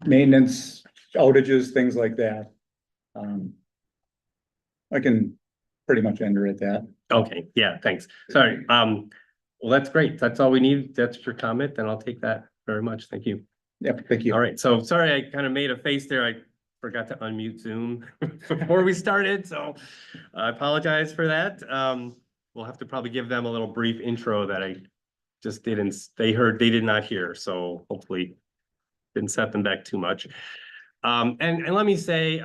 maintenance, outages, things like that. I can pretty much enter at that. Okay, yeah, thanks. Sorry. Well, that's great. That's all we need. That's your comment, and I'll take that very much. Thank you. Yep, thank you. All right, so sorry, I kind of made a face there. I forgot to unmute Zoom before we started, so I apologize for that. We'll have to probably give them a little brief intro that I just didn't, they did not hear, so hopefully didn't set them back too much. And let me say,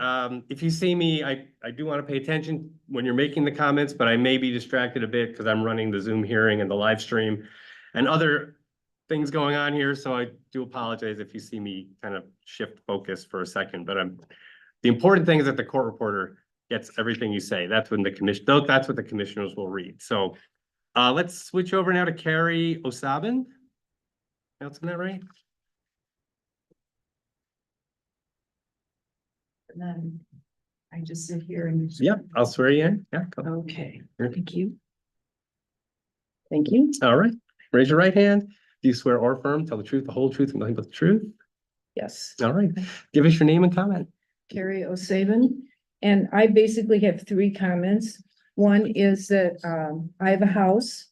if you see me, I do want to pay attention when you're making the comments, but I may be distracted a bit because I'm running the Zoom hearing and the live stream and other things going on here. So I do apologize if you see me kind of shift focus for a second, but the important thing is that the court reporter gets everything you say. That's when that's what the commissioners will read. So let's switch over now to Carrie Osabin. Pronouncing that right? And then I just sit here and. Yep, I'll swear you in. Yeah. Go. Okay, thank you. Thank you. All right. Raise your right hand. Do you swear or affirm, tell the truth, the whole truth, and nothing but the truth? Yes. All right. Give us your name and comment. Carrie O'Savin. And I basically have three comments. One is that I have a house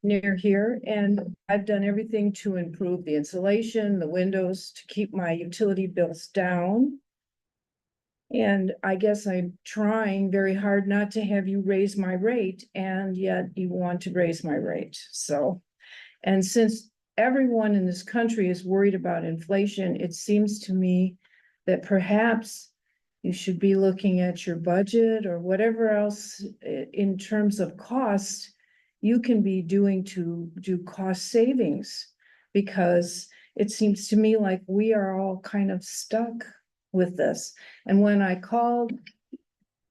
near here and I've done everything to improve the insulation, the windows, to keep my utility bills down. And I guess I'm trying very hard not to have you raise my rate, and yet you want to raise my rate. So, and since everyone in this country is worried about inflation, it seems to me that perhaps you should be looking at your budget or whatever else in terms of cost you can be doing to do cost savings, because it seems to me like we are all kind of stuck with this. And when I called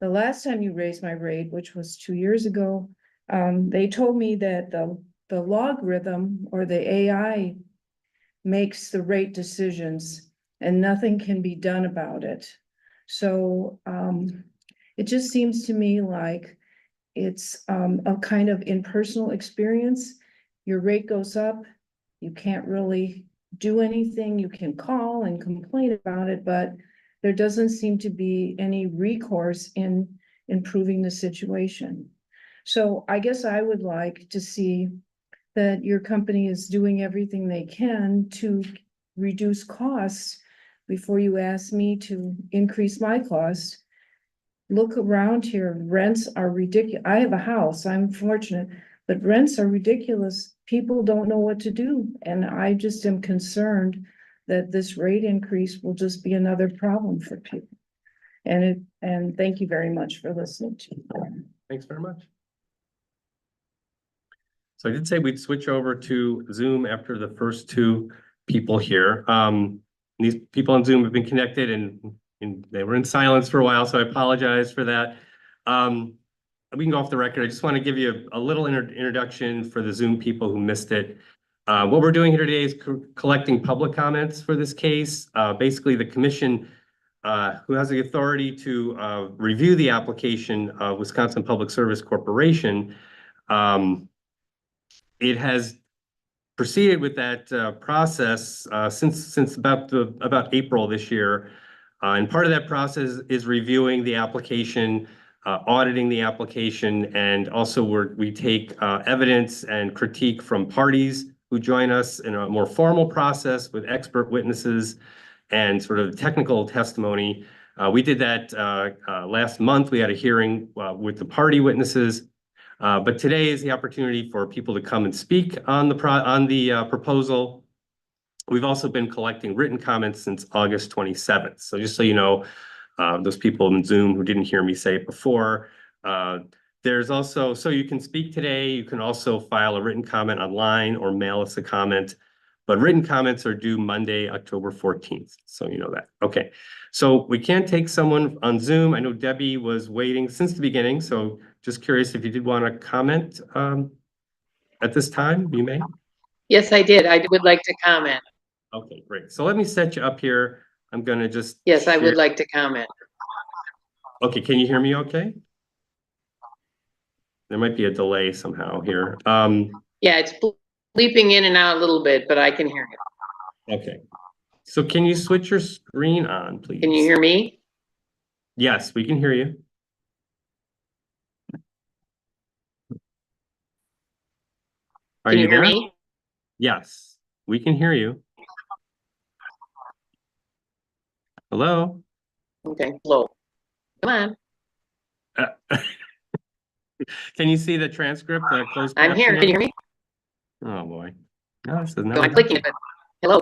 the last time you raised my rate, which was 2 years ago, they told me that the logarithm or the AI makes the rate decisions and nothing can be done about it. So it just seems to me like it's a kind of impersonal experience. Your rate goes up, you can't really do anything. You can call and complain about it, but there doesn't seem to be any recourse in improving the situation. So I guess I would like to see that your company is doing everything they can to reduce costs before you ask me to increase my costs. Look around here, rents are ridiculous. I have a house, I'm fortunate, but rents are ridiculous. People don't know what to do. And I just am concerned that this rate increase will just be another problem for people. And thank you very much for listening to me. Thanks very much. So I did say we'd switch over to Zoom after the first two people here. These people on Zoom have been connected and they were in silence for a while, so I apologize for that. We can go off the record. I just want to give you a little introduction for the Zoom people who missed it. What we're doing here today is collecting public comments for this case. Basically, the commission, who has the authority to review the application of Wisconsin Public Service Corporation, it has proceeded with that process since about April this year. And part of that process is reviewing the application, auditing the application, and also we take evidence and critique from parties who join us in a more formal process with expert witnesses and sort of technical testimony. We did that last month. We had a hearing with the party witnesses, but today is the opportunity for people to come and speak on the proposal. We've also been collecting written comments since August 27th. So just so you know, those people in Zoom who didn't hear me say it before, there's also, so you can speak today, you can also file a written comment online or mail us a comment, but written comments are due Monday, October 14th. So you know that. Okay, so we can't take someone on Zoom. I know Debbie was waiting since the beginning, so just curious if you did want to comment at this time, you may. Yes, I did. I would like to comment. Okay, great. So let me set you up here. I'm going to just. Yes, I would like to comment. Okay, can you hear me okay? There might be a delay somehow here. Yeah, it's bleeping in and out a little bit, but I can hear you. Okay. So can you switch your screen on, please? Can you hear me? Yes, we can hear you. Are Can you hear there? me? Yes, we can hear you. Hello? Okay, hello. Come on, Can you see the transcript, the closed I'm here. Can you hear captioning? me? Oh, boy. No, this is No, never I'm clicking happened. it, but hello,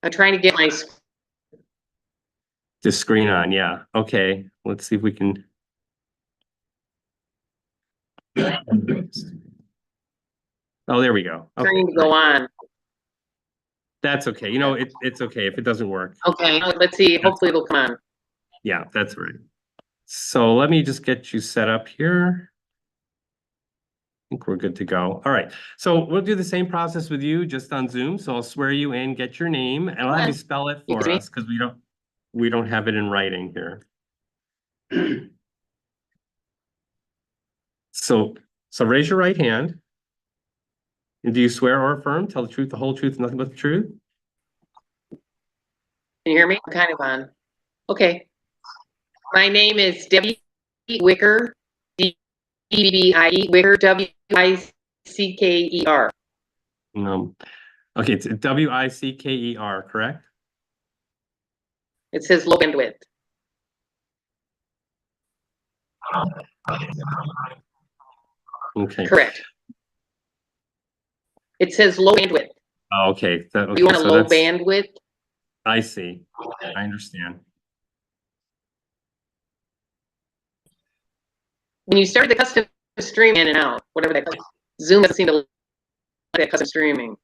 I'm trying to get my, The screen on, yeah. Okay, let's see if we can. Oh, there we go. Okay, screen to go great. on. That's okay. It's okay if it doesn't work. Okay, let's see. Hopefully it'll come on. Yeah, that's right. So let me just get you set up here. I think we're good to go. All right. So we'll do the same process with you just on Zoom. So I'll swear you in, get your name, and I'll have you spell it for see me? us because we don't have it in writing here. So raise your right hand. And do you swear or affirm, tell the truth, the whole truth, nothing but the truth? Can you hear me? I'm kind of on. Okay. My name is Debbie Wicker, D-E-B-B-I-E, Wicker, W-I-C-K-E-R. Okay, it's W-I-C-K-E-R, correct? It says low bandwidth. Okay. Correct. It says low bandwidth. Oh, okay. Do you want a so low that's- bandwidth? I see. I understand. When you start the custom stream in and out, whatever that, Zoom doesn't seem to like that custom streaming.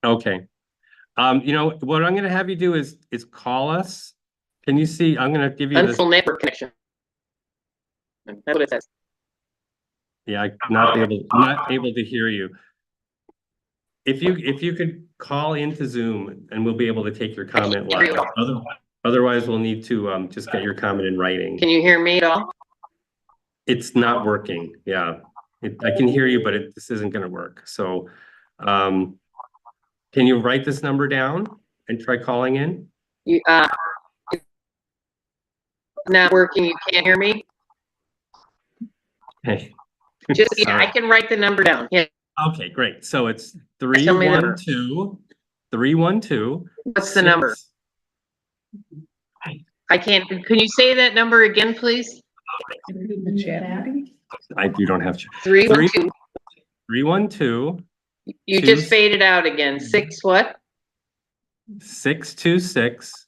Okay. What I'm gonna have you do is call us. Can you see? I'm gonna give you this. Unfull network connection. That's what it says. Yeah, I'm not able to hear you. If you could call into Zoom and we'll be able to take your comment live. Otherwise, we'll need to just get your comment in writing. Can you hear me at all? It's not working. Yeah, I can hear you, but this isn't gonna work. So, can you write this number down and try calling in? You, it's not working. You can't hear me? Hey. Just, yeah, Sorry. I can write the number down. Yeah. Okay, great. So it's Tell me the number. 312. What's the number? I can't, can you say that number again, please? You don't have. 312. 312. You just faded out again. 6 what? 626.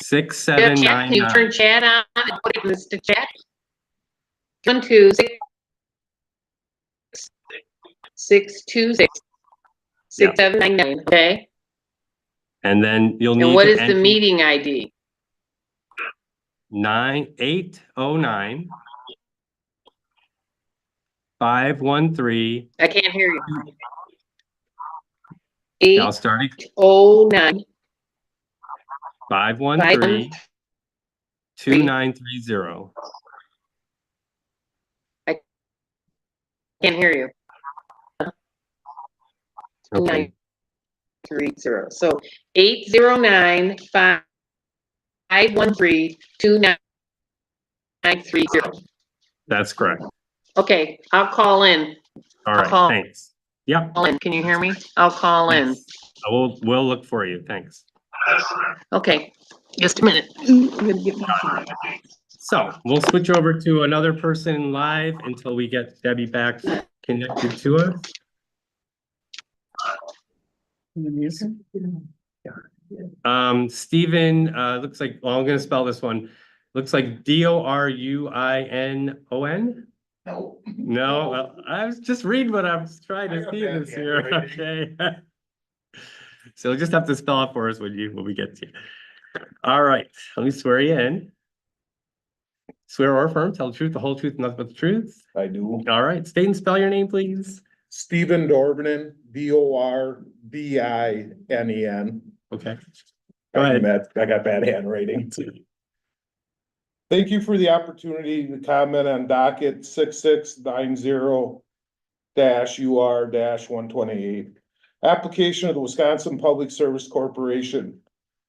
Chat, can you 6799. turn chat on and put it in the chat? 126 626 6799. Okay. And then you'll need And what to is the enter meeting ID? 9809 513. I can't hear you. I'll start it. 809 513 2930. Can't hear you. Okay. 2930. So 809 513 2930. That's correct. Okay, I'll call in. All I'll right. call- Thanks. Yep. Call in. Can you hear me? I'll call in. Yes. We'll look for you. Thanks. Okay, just a minute. So we'll switch over to another person live until we get Debbie back connected to us. Stephen, looks like, well, I'm gonna spell this one. Looks like Douinon. No, well, I was just reading what I was trying to see this here, okay? So you'll just have to spell it for us when we get to you. All right, let me swear you in. Swear or affirm, tell the truth, the whole truth, nothing but the truth. I do. All right, state and spell your name, please. Stephen Dorvinen, Dorvinen. Okay. Go ahead. I got bad handwriting. Thank you for the opportunity to comment on docket 6690-UR-128. Application of the Wisconsin Public Service Corporation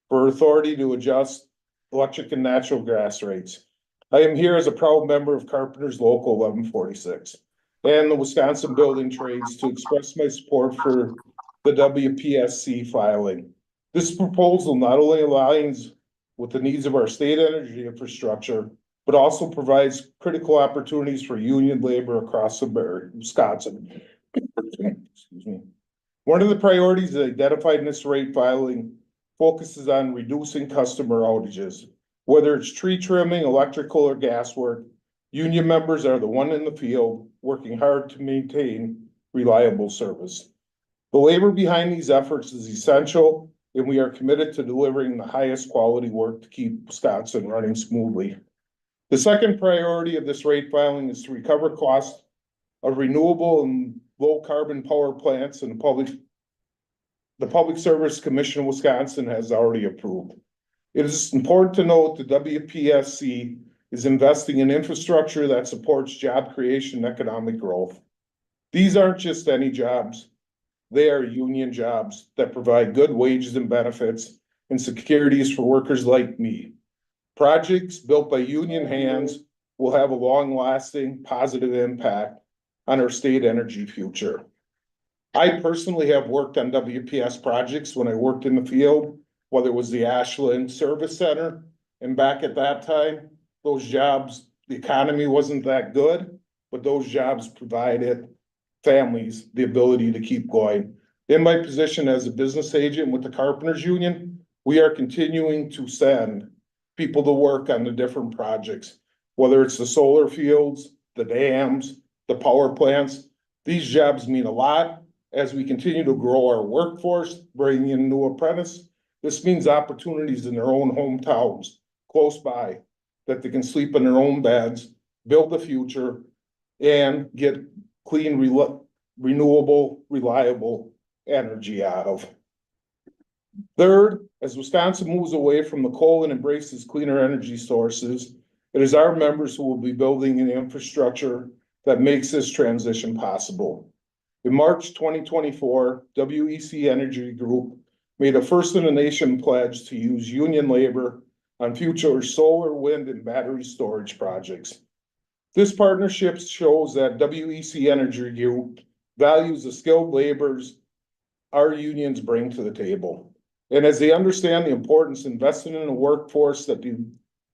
for authority to adjust electric and natural gas rates. I am here as a proud member of Carpenters Local 1146 and the Wisconsin Building Trades to express my support for the WPSC filing. This proposal not only aligns with the needs of our state energy infrastructure, but also provides critical opportunities for union labor across Wisconsin. Excuse me. One of the priorities identified in this rate filing focuses on reducing customer outages. Whether it's tree trimming, electrical, or gas work, union members are the one in the field working hard to maintain reliable service. The labor behind these efforts is essential, and we are committed to delivering the highest quality work to keep Wisconsin running smoothly. The second priority of this rate filing is to recover costs of renewable and low carbon power plants and the Public Service Commission of Wisconsin has already approved. It is important to note that WPSC is investing in infrastructure that supports job creation and economic growth. These aren't just any jobs. They are union jobs that provide good wages and benefits and securities for workers like me. Projects built by union hands will have a long-lasting positive impact on our state energy future. I personally have worked on WPS projects when I worked in the field, whether it was the Ashland Service Center, and back at that time, those jobs, the economy wasn't that good, but those jobs provided families the ability to keep going. In my position as a business agent with the Carpenters Union, we are continuing to send people to work on the different projects, whether it's the solar fields, the dams, the power plants. These jobs mean a lot as we continue to grow our workforce, bring in new apprentices. This means opportunities in their own hometowns, close by, that they can sleep in their own beds, build a future, and get clean, renewable, reliable energy out of. Third, as Wisconsin moves away from the coal and embraces cleaner energy sources, it is our members who will be building an infrastructure that makes this transition possible. In March 2024, WEC Energy Group made a first-in-the-nation pledge to use union labor on future solar, wind, and battery storage projects. This partnership shows that WEC Energy Group values the skilled laborers our unions bring to the table. And as they understand the importance of investing in a workforce that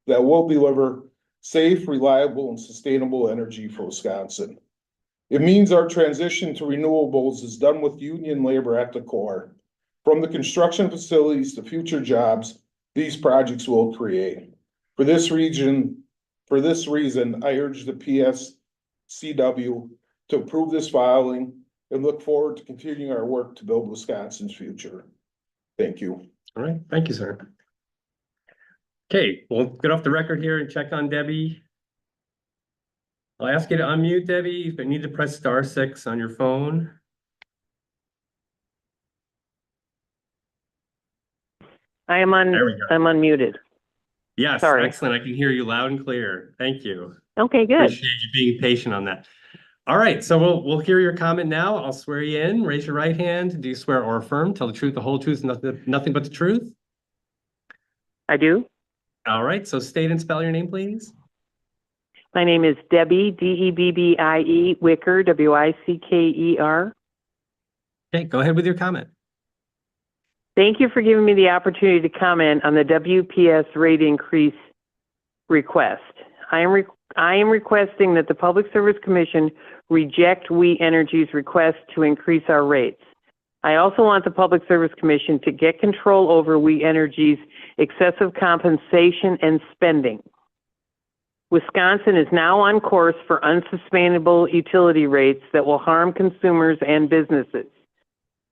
will deliver safe, reliable, and sustainable energy for Wisconsin. It means our transition to renewables is done with union labor at the core. From the construction facilities to future jobs, these projects will create. For this reason, I urge the PSCW to approve this filing and look forward to continuing our work to build Wisconsin's future. Thank you. All right, thank you, sir. Okay, we'll get off the record here and check on Debbie. I'll ask you to unmute Debbie, but you need to press *6 on your phone. I'm unmuted. Yes, Sorry. excellent. I can hear you loud and clear. Thank you. Okay, good. Appreciate you being patient on that. All right, so we'll hear your comment now. I'll swear you in. Raise your right hand. Do you swear or affirm? Tell the truth, the whole truth, nothing but the truth? I do. All right, so state and spell your name, please. My name is Debbie, D-E-B-B-I-E, Wicker, W-I-C-K-E-R. Okay, go ahead with your comment. Thank you for giving me the opportunity to comment on the WPS rate increase request. I am requesting that the Public Service Commission reject We Energy's request to increase our rates. I also want the Public Service Commission to get control over We Energy's excessive compensation and spending. Wisconsin is now on course for unsustainable utility rates that will harm consumers and businesses.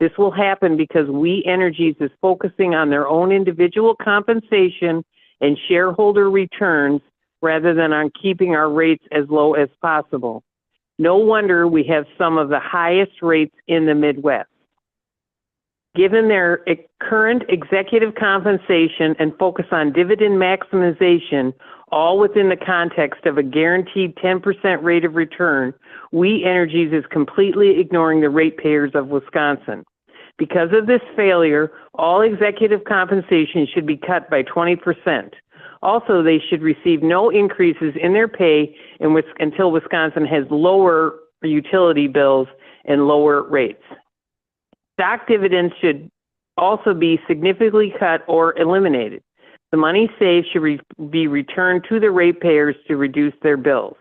This will happen because We Energies is focusing on their own individual compensation and shareholder returns rather than on keeping our rates as low as possible. No wonder we have some of the highest rates in the Midwest. Given their current executive compensation and focus on dividend maximization, all within the context of a guaranteed 10% rate of return, We Energies is completely ignoring the ratepayers of Wisconsin. Because of this failure, all executive compensation should be cut by 20%. Also, they should receive no increases in their pay until Wisconsin has lower utility bills and lower rates. Stock dividends should also be significantly cut or eliminated. The money saved should be returned to the ratepayers to reduce their bills.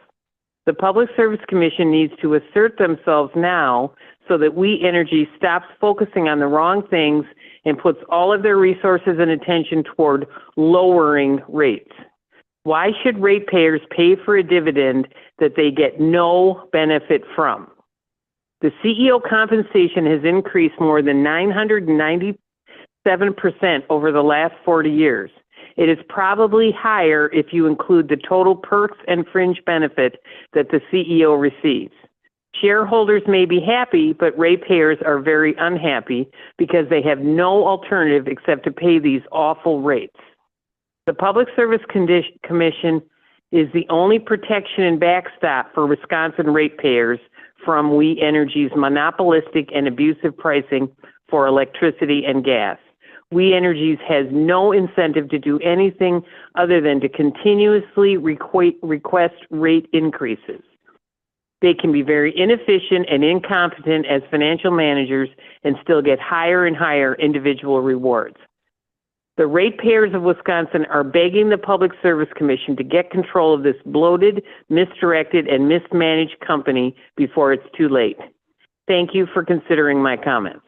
The Public Service Commission needs to assert themselves now so that We Energy stops focusing on the wrong things and puts all of their resources and attention toward lowering rates. Why should ratepayers pay for a dividend that they get no benefit from? The CEO compensation has increased more than 997% over the last 40 years. It is probably higher if you include the total perks and fringe benefit that the CEO receives. Shareholders may be happy, but ratepayers are very unhappy because they have no alternative except to pay these awful rates. The Public Service Commission is the only protection and backstop for Wisconsin ratepayers from We Energy's monopolistic and abusive pricing for electricity and gas. We Energies has no incentive to do anything other than to continuously request rate increases. They can be very inefficient and incompetent as financial managers and still get higher and higher individual rewards. The ratepayers of Wisconsin are begging the Public Service Commission to get control of this bloated, misdirected, and mismanaged company before it's too late. Thank you for considering my comments.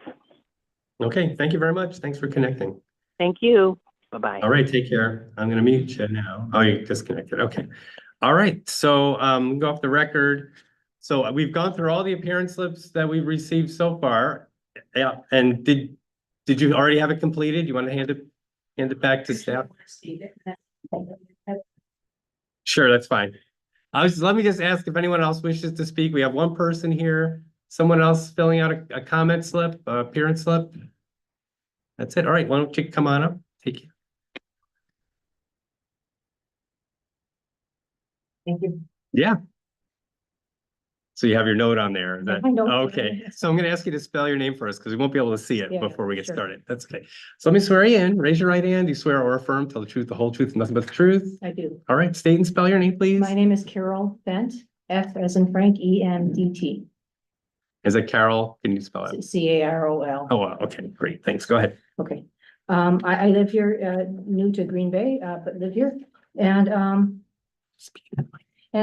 Okay, thank you very much. Thanks for connecting. Thank you. Bye-bye. All right, take care. I'm gonna mute you now. Oh, you disconnected. Okay. All right, so go off the record. So we've gone through all the appearance slips that we've received so far. Yeah, and did you already have it completed? You want to hand it back to staff? Sure, that's fine. Let me just ask if anyone else wishes to speak. We have one person here. Someone else filling out a comment slip, appearance slip. That's it. All right, why don't you come on up? Take you. Thank you. Yeah. So you have your note on there. Is that My note. okay? So I'm going to ask you to spell your name for us because we won't be able to see it Yeah, before we get sure. started. That's okay. So let me swear you in. Raise your right hand. Do you swear or affirm, tell the truth, the whole truth, and nothing but the truth? I do. All right, state and spell your name, please. My name is Carol Bent, F as in Frank, E-N-D-T, Is it Carol? Can you spell it? C-A-R-O-L. Oh, wow. Okay, great. Thanks. Go ahead. Okay. I live here, new to Green Bay, but live here. And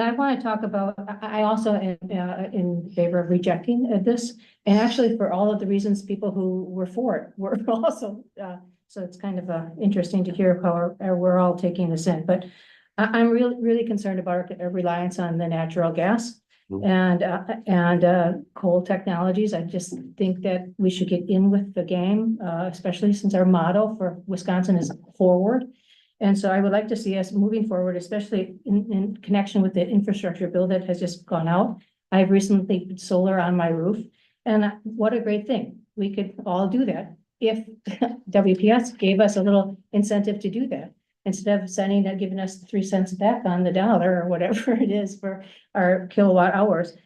I want to talk about, I also am in favor of rejecting this. And actually for all of the reasons people who were for it were also, so it's kind of interesting to hear how we're all taking this in. But I'm really concerned about our reliance on the natural gas and coal technologies. I just think that we should get in with the game, especially since our motto for Wisconsin is forward. And so I would like to see us moving forward, especially in connection with the infrastructure bill that has just gone out. I've recently put solar on my roof, and what a great thing. We could all do that if WPS gave us a little incentive to do that. Instead of giving us 3 cents back on the dollar or whatever it is for our kilowatt hours.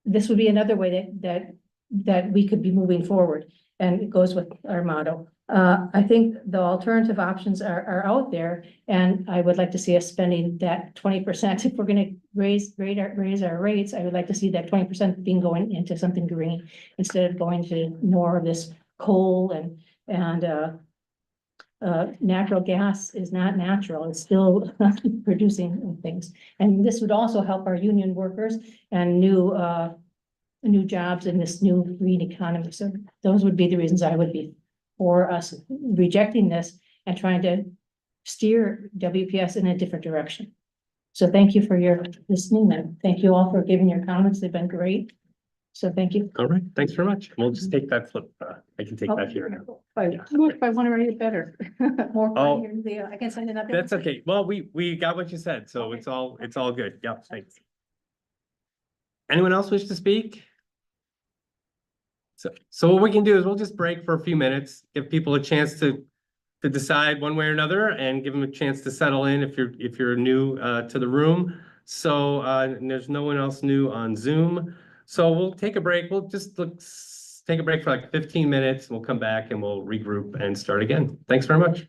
This would be another way that we could be moving forward, and it goes with our motto. I think the alternative options are out there, and I would like to see us spending that 20%. If we're gonna raise our rates, I would like to see that 20% being going into something green instead of going to more of this coal and natural gas is not natural. It's still producing things. And this would also help our union workers and new jobs in this new green economy. So those would be the reasons I would be for us rejecting this and trying to steer WPS in a different direction. So thank you for your listening, and thank you all for giving your comments. They've been great. So thank you. All right, thanks very much. We'll just take that flip. I can take that here now. If I want to write it better. More Oh. I can send another. That's okay. Well, we got what you said, so it's all good. Yep, thanks. Anyone else wish to speak? So what we can do is we'll just break for a few minutes, give people a chance to decide one way or another, and give them a chance to settle in if you're new to the room. So and there's no one else new on Zoom. So we'll take a break. We'll just take a break for like 15 minutes. We'll come back and we'll regroup and start again. Thanks very much.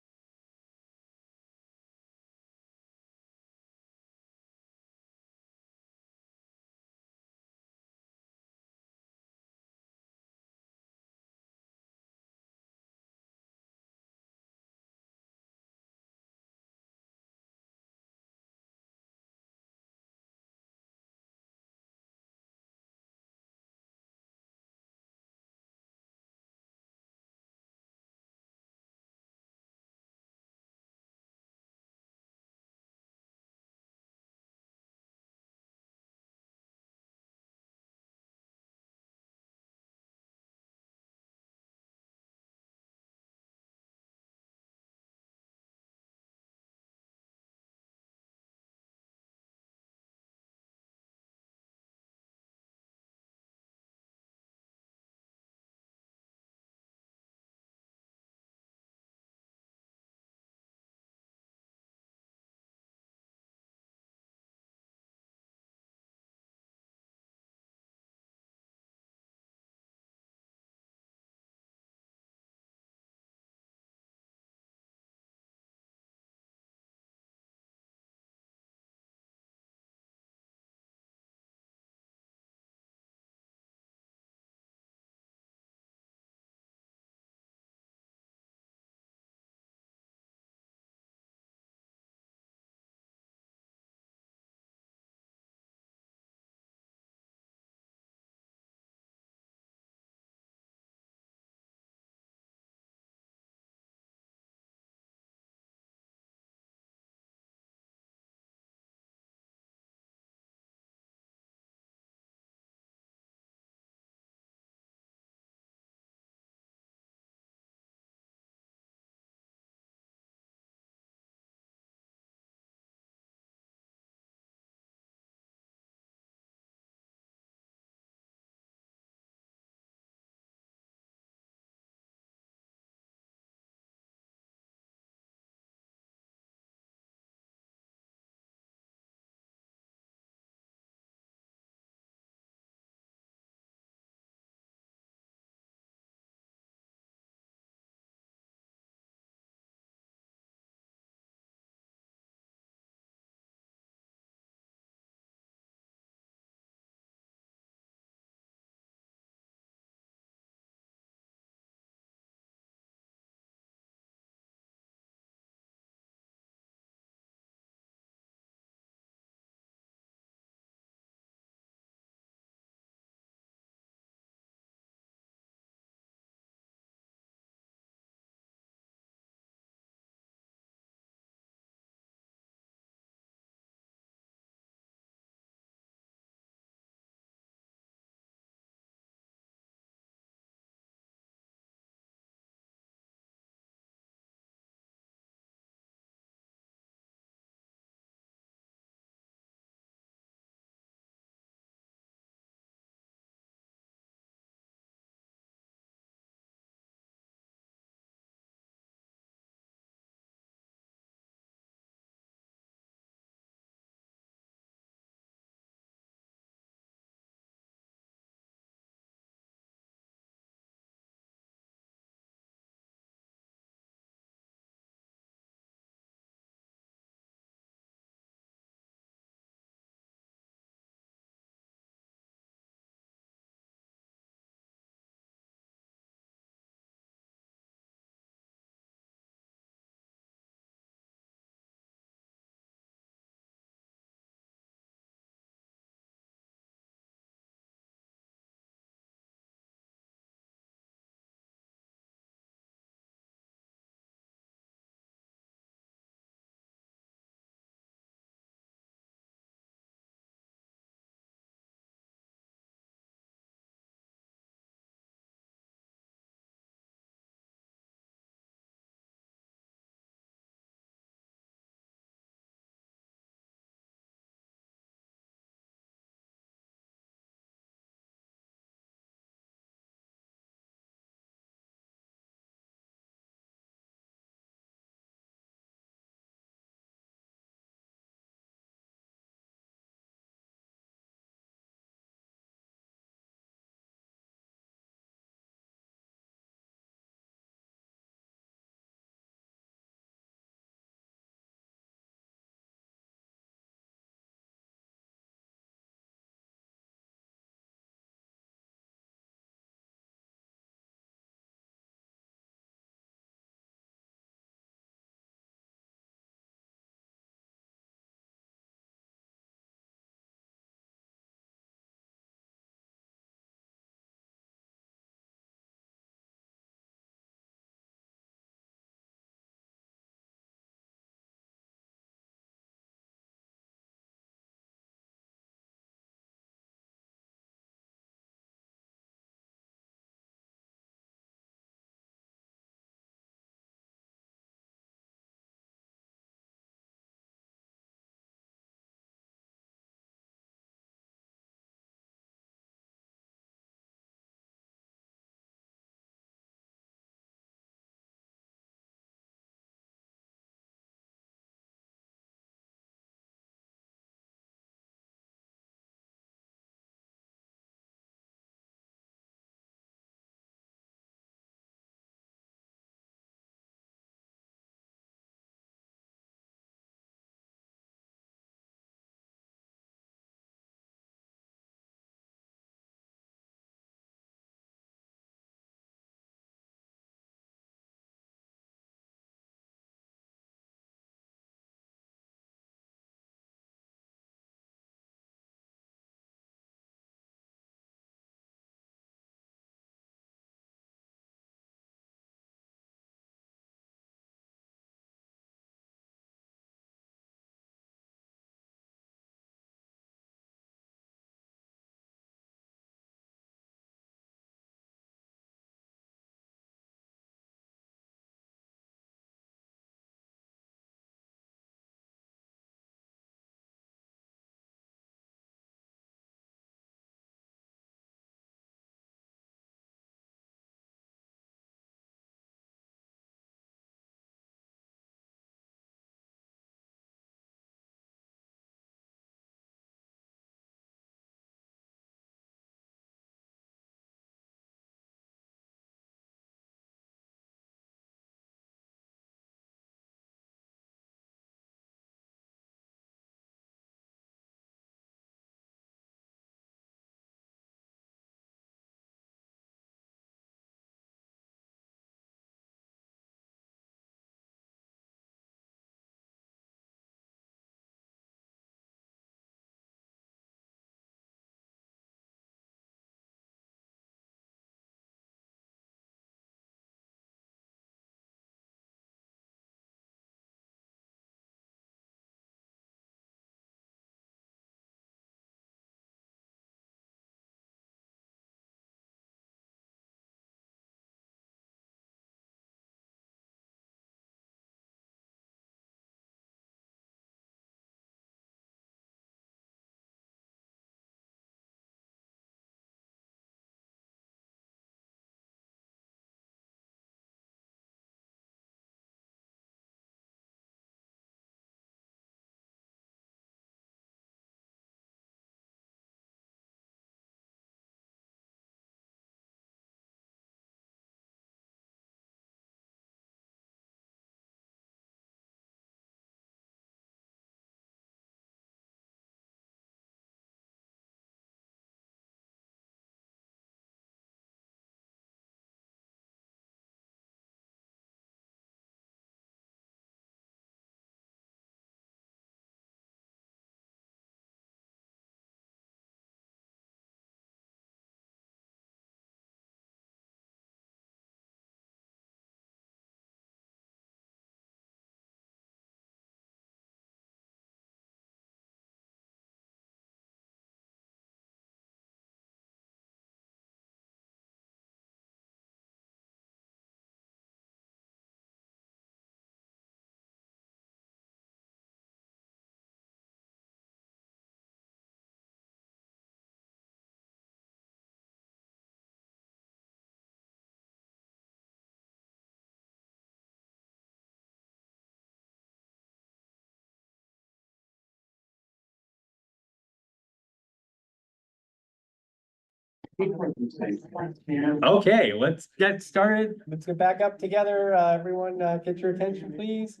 Okay, let's get started. Let's get back up together. Everyone, get your attention, please.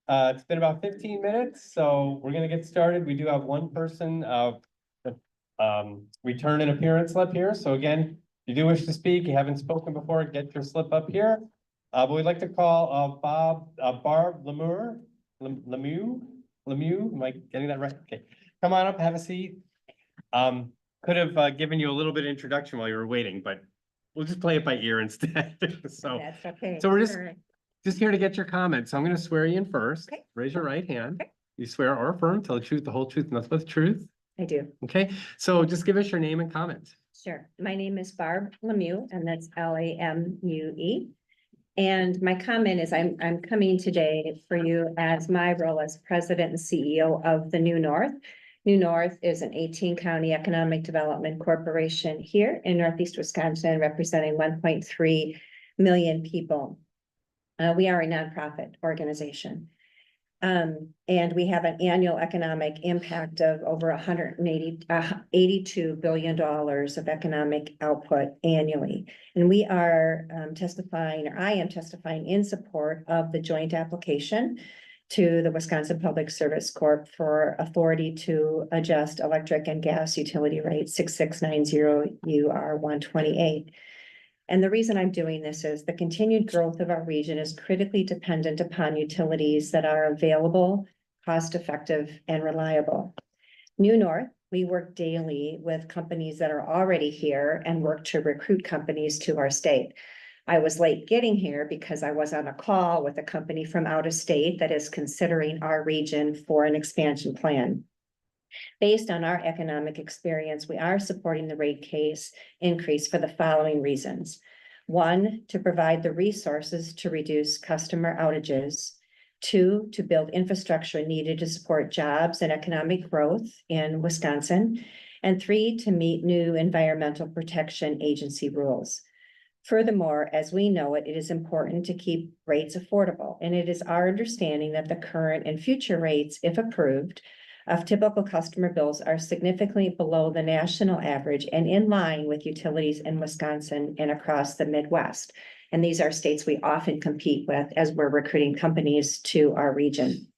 It's been about 15 minutes, so we're gonna get started. We do have one person, return an appearance slip here. So again, if you do wish to speak, you haven't spoken before, get your slip up here. But we'd like to call, Barb Lemieux, am I getting that right? Okay, come on up, have a seat. Could have given you a little bit of introduction while you were waiting, but we'll just play it by ear instead. So, That's okay. so we're just, All right. just here to get your comments. So I'm gonna swear you in first. Okay. Raise your right hand. Okay. You swear or affirm, tell the truth, the whole truth, and nothing but the truth. I do. Okay, so just give us your name and comments. Sure. My name is Barb Lemieux, and that's Lamue. And my comment is I'm coming today for you as my role as president and CEO of the New North. New North is an 18-county economic development corporation here in Northeast Wisconsin, representing 1.3 million people. We are a nonprofit organization. And we have an annual economic impact of over $82 billion of economic output annually. And we are testifying, or I am testifying in support of the joint application to the Wisconsin Public Service Corp for authority to adjust electric and gas utility rates 6690 UR 128. And the reason I'm doing this is the continued growth of our region is critically dependent upon utilities that are available, cost-effective, and reliable. New North, we work daily with companies that are already here and work to recruit companies to our state. I was late getting here because I was on a call with a company from out of state that is considering our region for an expansion plan. Based on our economic experience, we are supporting the rate case increase for the following reasons. One, to provide the resources to reduce customer outages. Two, to build infrastructure needed to support jobs and economic growth in Wisconsin. And three, to meet new Environmental Protection Agency rules. Furthermore, as we know it, it is important to keep rates affordable, and it is our understanding that the current and future rates, if approved, of typical customer bills are significantly below the national average and in line with utilities in Wisconsin and across the Midwest. And these are states we often compete with as we're recruiting companies to our region.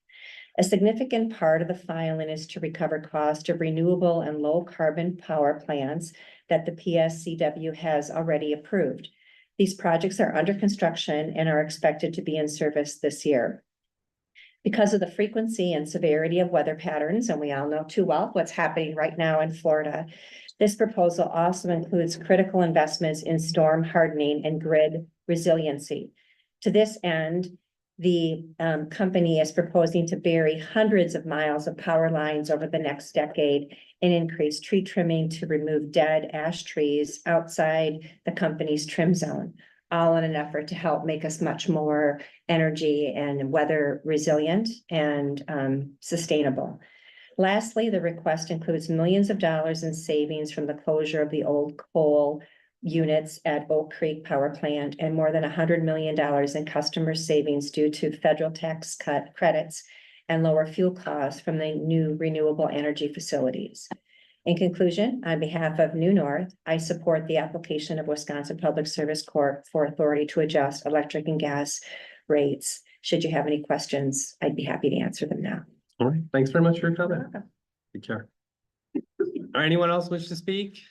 A significant part of the filing is to recover cost of renewable and low carbon power plants that the PSCW has already approved. These projects are under construction and are expected to be in service this year. Because of the frequency and severity of weather patterns, and we all know too well what's happening right now in Florida, this proposal also includes critical investments in storm hardening and grid resiliency. To this end, the company is proposing to bury hundreds of miles of power lines over the next decade and increase tree trimming to remove dead ash trees outside the company's trim zone, all in an effort to help make us much more energy and weather resilient and sustainable. Lastly, the request includes millions of dollars in savings from the closure of the old coal units at Oak Creek Power Plant and more than $100 million in customer savings due to federal tax credits and lower fuel costs from the new renewable energy facilities. In conclusion, on behalf of New North, I support the application of Wisconsin Public Service Corp for authority to adjust electric and gas rates. Should you have any questions, I'd be happy to answer them now. All right, thanks very much for your comment. You're welcome. Take care. All right, anyone else wish to speak?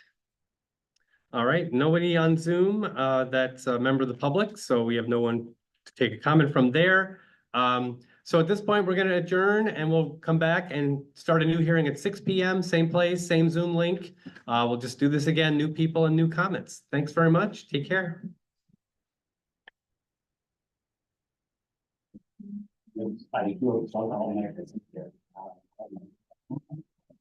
All right, nobody on Zoom that's a member of the public, so we have no one to take a comment from there. So at this point, we're going to adjourn and we'll come back and start a new hearing at 6 p.m. Same place, same Zoom link. We'll just do this again, new people and new comments. Thanks very much. Take care. I do